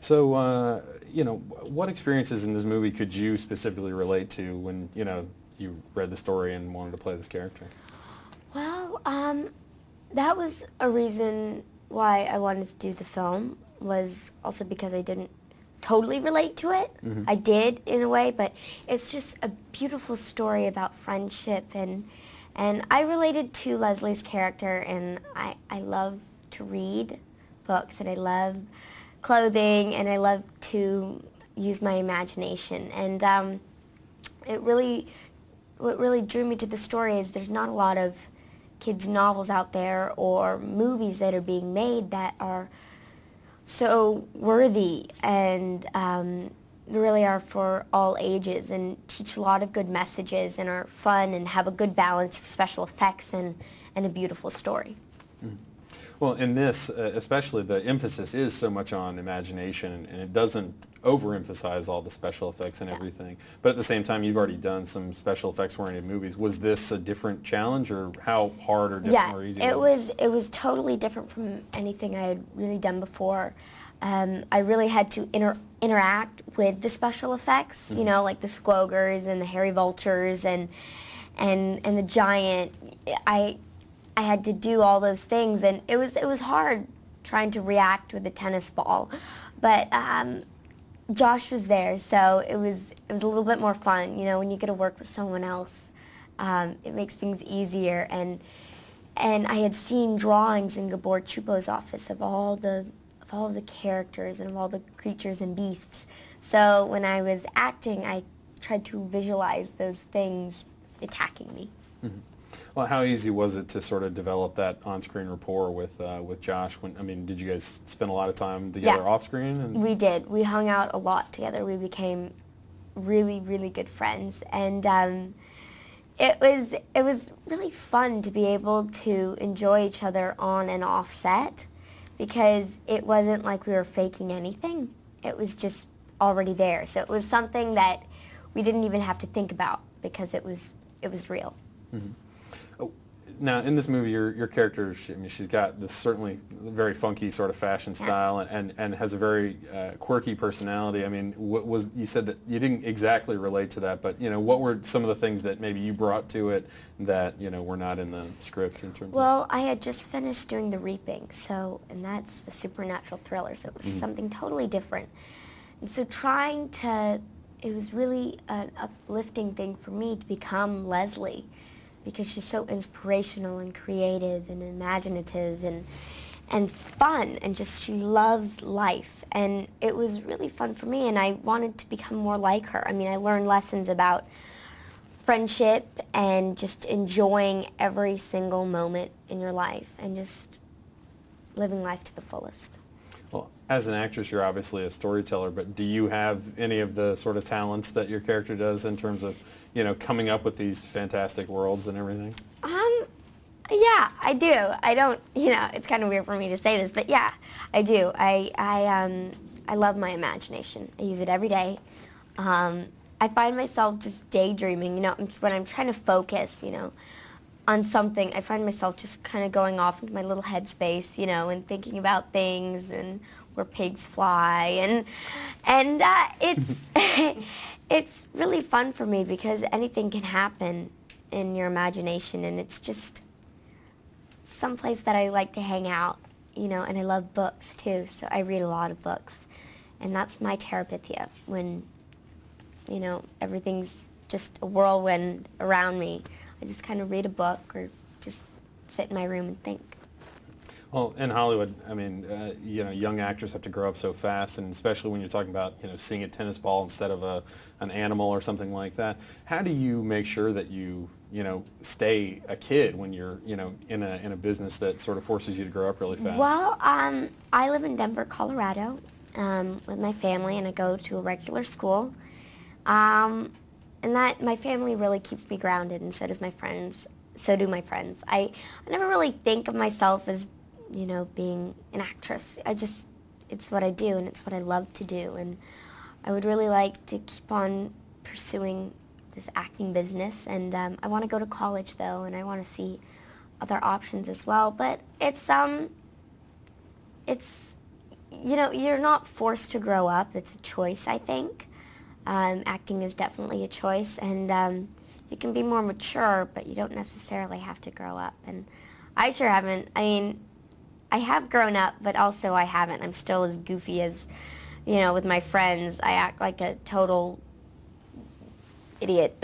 So, what experiences in this movie could you specifically relate to when, you read the story and wanted to play this character? Well, that was a reason why I wanted to do the film, was also because I didn't totally relate to it. Mm-hmm. I did, in a way, but it's just a beautiful story about friendship, and I related to Leslie's character, and I love to read books, and I love clothing, and I love to use my imagination, and what really drew me to the story is there's not a lot of kids' novels out there or movies that are being made that are so worthy and really are for all ages and teach a lot of good messages and are fun and have a good balance of special effects and a beautiful story. Mm. Well, in this, especially, the emphasis is so much on imagination, and it doesn't overemphasize all the special effects and everything. But at the same time, you've already done some special effects-oriented movies. Was this a different challenge, or how hard or different or easy was it? It was totally different from anything I had really done before. I really had to interact with the special effects, Mm-hmm. you know, like the squogers and the hairy vultures and the giant. I had to do all those things, and it was hard trying to react with a tennis ball, but Josh was there, so it was a little bit more fun. You know, when you get to work with someone else, it makes things easier. And I had seen drawings in Gabor Chupo's office of all the characters and of all the creatures and beasts. So when I was acting, I tried to visualize those things attacking me. Mm-hmm. Well, how easy was it to sort of develop that on-screen rapport with Josh? Did you guys spend a lot of time together off-screen? And we did. We hung out a lot together. We became really, really good friends, and it was really fun to be able to enjoy each other on and off set, because it wasn't like we were faking anything. It was just already there. So it was something that we didn't even have to think about, because it was real. Mm-hmm. Now, in this movie, your character, she's got this certainly very funky sort of fashion style, and has a very quirky personality. I mean, you said that you didn't exactly relate to that, but what were some of the things that maybe you brought to it that were not in the script in terms Well, I had just finished doing The Reaping, and that's a supernatural thriller, so it was Mm-hmm. something totally different. And so it was really an uplifting thing for me to become Leslie, because she's so inspirational and creative and imaginative and fun, and just she loves life. And it was really fun for me, and I wanted to become more like her. I mean, I learned lessons about friendship and just enjoying every single moment in your life and just living life to the fullest. Well, as an actress, you're obviously a storyteller, but do you have any of the sort of talents that your character does in terms of, coming up with these fantastic worlds and everything? Yeah, I do. I don't, it's kind of weird for me to say this, but yeah, I do. I love my imagination. I use it every day. I find myself just daydreaming, when I'm trying to focus, on something. I find myself just kind of going off into my little headspace, and thinking about things and where pigs fly, and it's it's really fun for me, because anything can happen in your imagination, and it's just someplace that I like to hang out, and I love books too, so I read a lot of books, and that's my Teribithia, when everything's just a whirlwind around me. I just kind of read a book or just sit in my room and think. Well, in Hollywood, I mean, young actors have to grow up so fast, and especially when you're talking about, seeing a tennis ball instead of an animal or something like that. How do you make sure that you, stay a kid when you're, in a business that sort of forces you to grow up really fast? Well, I live in Denver, Colorado, with my family, and I go to a regular school. And that, my family really keeps me grounded, and so does my friends. So do my friends. I never really think of myself as, being an actress. It's what I do, and it's what I love to do, and I would really like to keep on pursuing this acting business, and I want to go to college, though, and I want to see other options as well, but it's you know, you're not forced to grow up. It's a choice, I think. Acting is definitely a choice, and you can be more mature, but you don't necessarily have to grow up. And I sure haven't. I mean, I have grown up, but also I haven't. I'm still as goofy as, you know, with my friends. I act like a total idiot.